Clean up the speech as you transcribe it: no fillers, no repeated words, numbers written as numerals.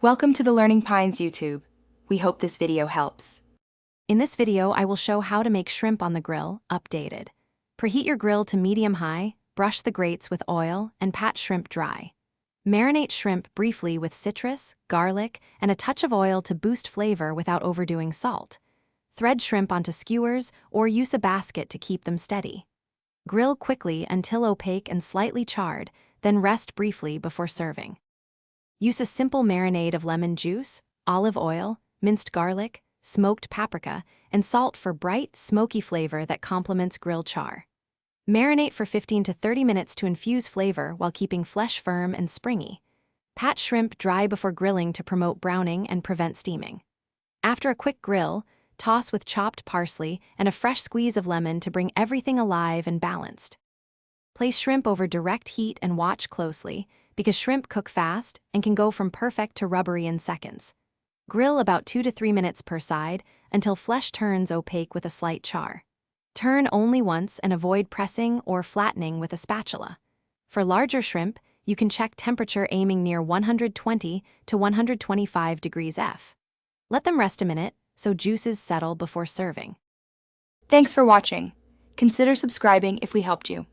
Welcome to the Learning Pines YouTube. We hope this video helps. In this video, I will show how to make shrimp on the grill updated. Preheat your grill to medium-high, brush the grates with oil, and pat shrimp dry. Marinate shrimp briefly with citrus, garlic, and a touch of oil to boost flavor without overdoing salt. Thread shrimp onto skewers or use a basket to keep them steady. Grill quickly until opaque and slightly charred, then rest briefly before serving. Use a simple marinade of lemon juice, olive oil, minced garlic, smoked paprika, and salt for bright, smoky flavor that complements grill char. Marinate for 15 to 30 minutes to infuse flavor while keeping flesh firm and springy. Pat shrimp dry before grilling to promote browning and prevent steaming. After a quick grill, toss with chopped parsley and a fresh squeeze of lemon to bring everything alive and balanced. Place shrimp over direct heat and watch closely, because shrimp cook fast and can go from perfect to rubbery in seconds. Grill about 2 to 3 minutes per side until flesh turns opaque with a slight char. Turn only once and avoid pressing or flattening with a spatula. For larger shrimp, you can check temperature aiming near 120 to 125 degrees F. Let them rest a minute so juices settle before serving. Thanks for watching. Consider subscribing if we helped you.